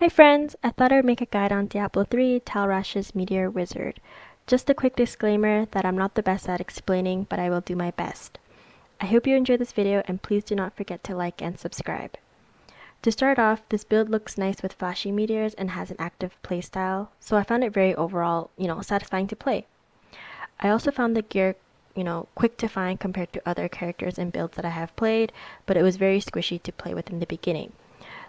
Hi friends, I thought I would make a guide on Diablo 3, Tal Rasha's Meteor Wizard. Just a quick disclaimer that I'm not the best at explaining, but I will do my best. I hope you enjoy this video and please do not forget to like and subscribe. To start off, this build looks nice with flashy meteors and has an active playstyle, so I found it very overall, satisfying to play. I also found the gear, quick to find compared to other characters and builds that I have played, but it was very squishy to play with in the beginning.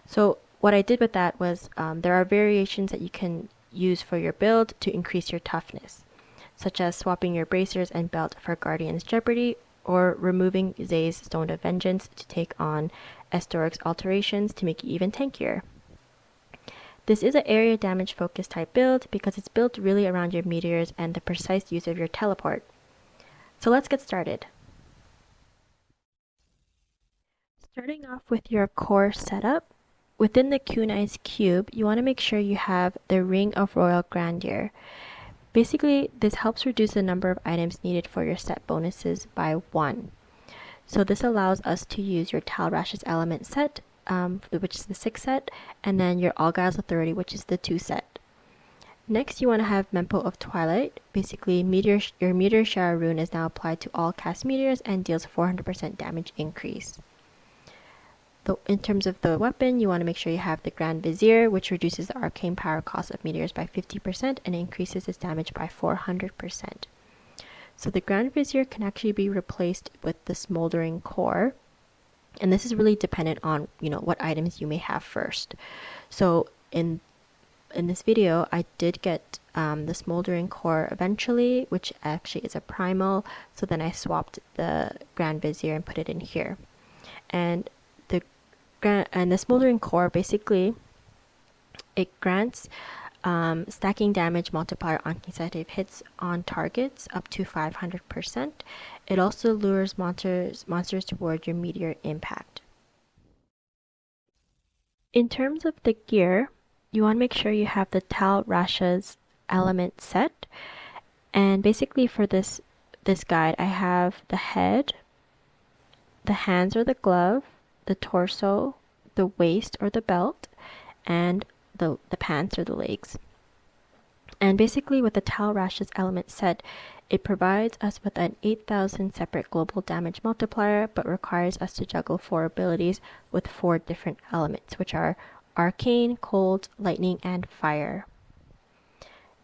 So what I did with that was there are variations that you can use for your build to increase your toughness, such as swapping your bracers and belt for Guardian's Jeopardy, or removing Zay's Stone of Vengeance to take on Estoric's alterations to make you even tankier. This is an area damage focused type build because it's built really around your meteors and the precise use of your teleport. So let's get started. Starting off with your core setup, within the Kunai Cube, you want to make sure you have the Ring of Royal Grandeur. Basically, this helps reduce the number of items needed for your set bonuses by 1. So this allows us to use your Tal Rasha's Element set, which is the 6 set, and then your Allguile's Authority, which is the 2 set. Next, you want to have Mempo of Twilight. Basically, your Meteor Shower rune is now applied to all cast meteors and deals 400% damage increase. In terms of the weapon, you want to make sure you have the Grand Vizier, which reduces the arcane power cost of meteors by 50% and increases its damage by 400%. So the Grand Vizier can actually be replaced with the Smoldering Core, and this is really dependent on what items you may have first. So in this video, I did get the Smoldering Core eventually, which actually is a primal. So then I swapped the Grand Vizier and put it in here, and the Smoldering Core, basically, it grants stacking damage multiplier on consecutive hits on targets up to 500%. It also lures monsters toward your meteor impact. In terms of the gear, you want to make sure you have the Tal Rasha's Element set. And basically for this guide, I have the head, the hands or the glove, the torso, the waist or the belt, and the pants or the legs. And basically with the Tal Rasha's Element set, it provides us with an 8,000 separate global damage multiplier, but requires us to juggle 4 abilities with 4 different elements, which are Arcane, Cold, Lightning, and Fire.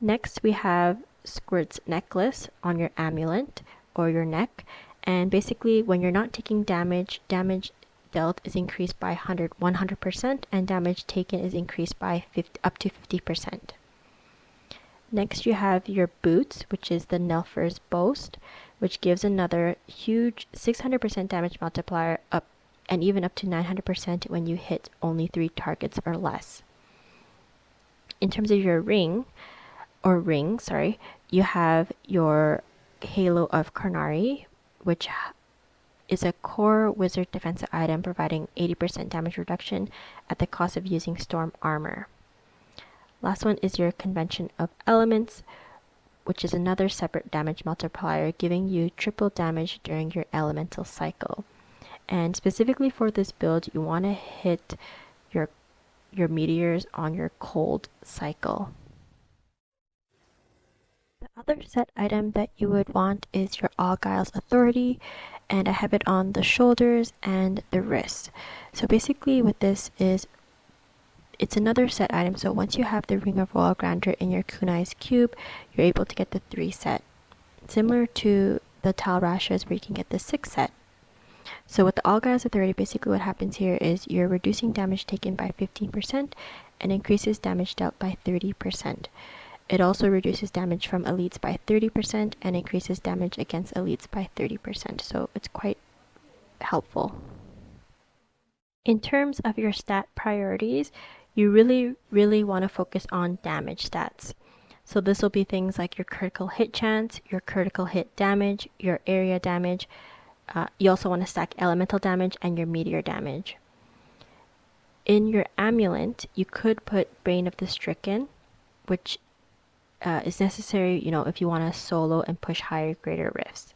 Next we have Squirt's Necklace on your amulet or your neck, and basically when you're not taking damage dealt is increased by 100%, and damage taken is increased by up to 50%. Next you have your boots, which is the Nelfer's Boast, which gives another huge 600% damage multiplier up, and even up to 900% when you hit only 3 targets or less. In terms of your ring, you have your Halo of Karnari, which is a core wizard defensive item providing 80% damage reduction at the cost of using storm armor. Last one is your Convention of Elements, which is another separate damage multiplier giving you triple damage during your elemental cycle. And specifically for this build, you want to hit your meteors on your cold cycle. The other set item that you would want is your Allguile's Authority, and I have it on the shoulders and the wrists. So basically what this is, it's another set item. So once you have the Ring of Royal Grandeur in your Kunai Cube, you're able to get the 3 set. Similar to the Tal Rasha's where you can get the 6 set. So with the Allguile's Authority, basically what happens here is you're reducing damage taken by 15% and increases damage dealt by 30%. It also reduces damage from elites by 30% and increases damage against elites by 30%, so it's quite helpful. In terms of your stat priorities, you really want to focus on damage stats. So this will be things like your critical hit chance, your critical hit damage, your area damage. You also want to stack elemental damage and your meteor damage. In your amulet, you could put Bane of the Stricken, which is necessary, if you want to solo and push higher, greater rifts.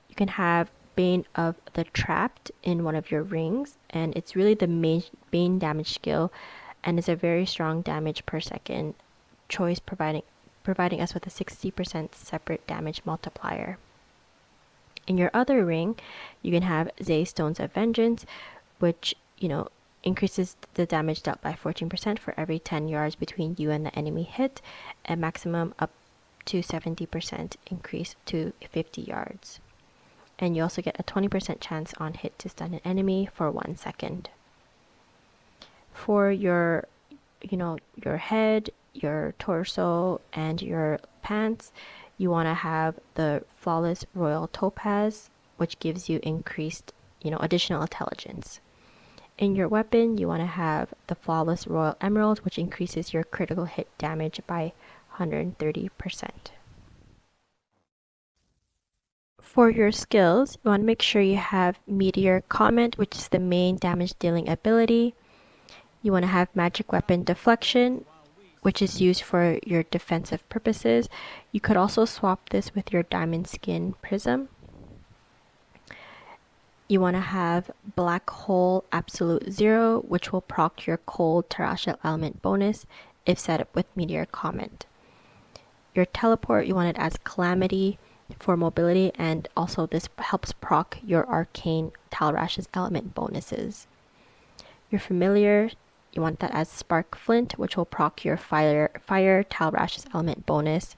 You can have Bane of the Trapped in one of your rings, and it's really the main Bane damage skill, and is a very strong damage per second choice, providing us with a 60% separate damage multiplier. In your other ring, you can have Zay Stones of Vengeance, which, increases the damage dealt by 14% for every 10 yards between you and the enemy hit, and maximum up to 70% increase to 50 yards. And you also get a 20% chance on hit to stun an enemy for 1 second. For your head, your torso, and your pants, you want to have the Flawless Royal Topaz, which gives you increased, additional intelligence. In your weapon, you want to have the Flawless Royal Emerald, which increases your critical hit damage by 130%. For your skills, you want to make sure you have Meteor Comment, which is the main damage dealing ability. You want to have Magic Weapon Deflection, which is used for your defensive purposes. You could also swap this with your Diamond Skin Prism. You want to have Black Hole Absolute Zero, which will proc your cold TalRasha element bonus if set up with Meteor Comment. Your teleport, you want it as Calamity for mobility, and also this helps proc your arcane TalRasha's element bonuses. Your familiar, you want that as Spark Flint, which will proc your fire TalRasha's element bonus.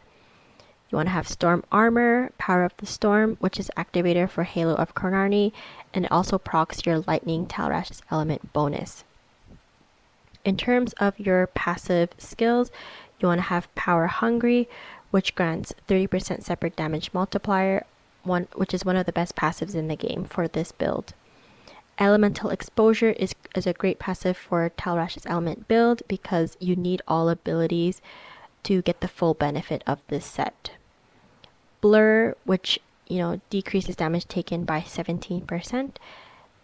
You want to have Storm Armor, Power of the Storm, which is activator for Halo of Karnarni, and it also procs your Lightning TalRasha's element bonus. In terms of your passive skills, you want to have Power Hungry, which grants 30% separate damage multiplier, which is one of the best passives in the game for this build. Elemental Exposure is a great passive for TalRasha's element build because you need all abilities to get the full benefit of this set. Blur, which decreases damage taken by 17%.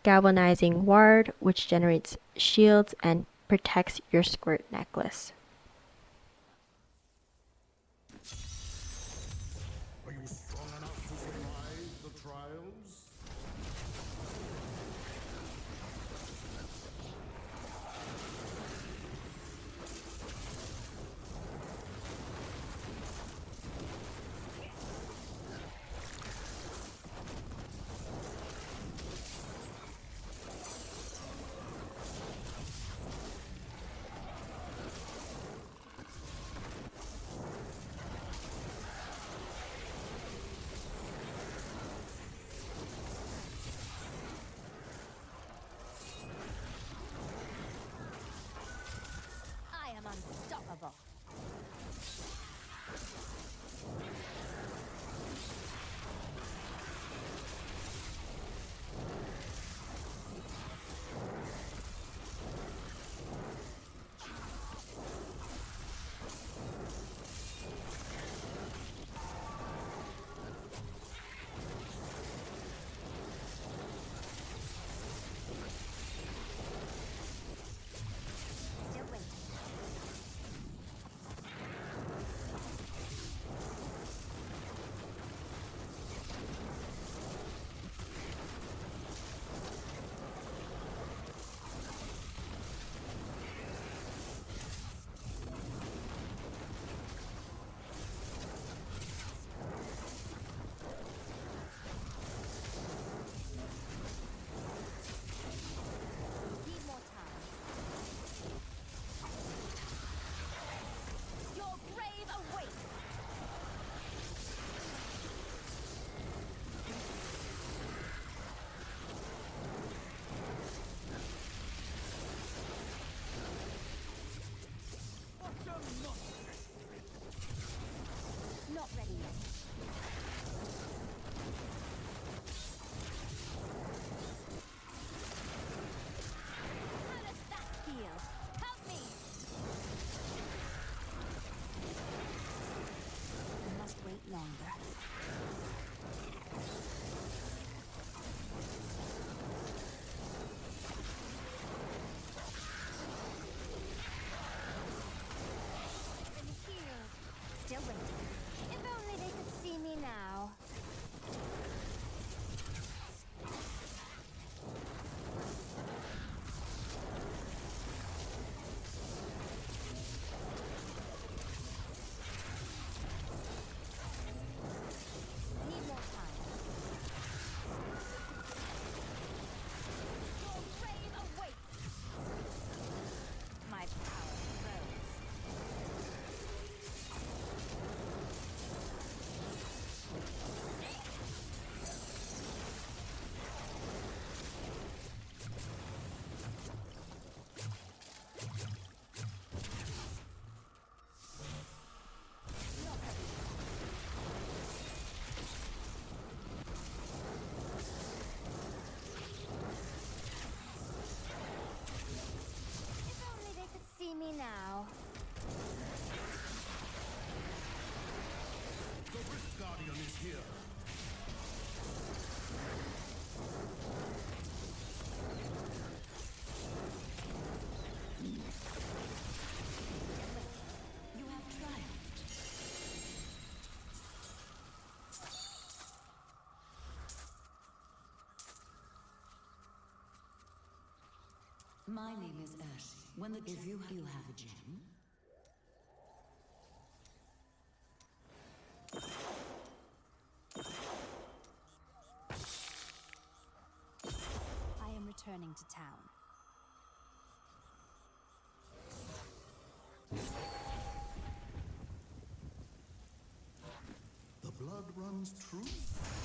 Galvanizing Ward, which generates shields and protects your squirt necklace. Are you strong enough to survive the trials? My name is Urshi. When the if you have a gem. I am returning to town. The blood runs true.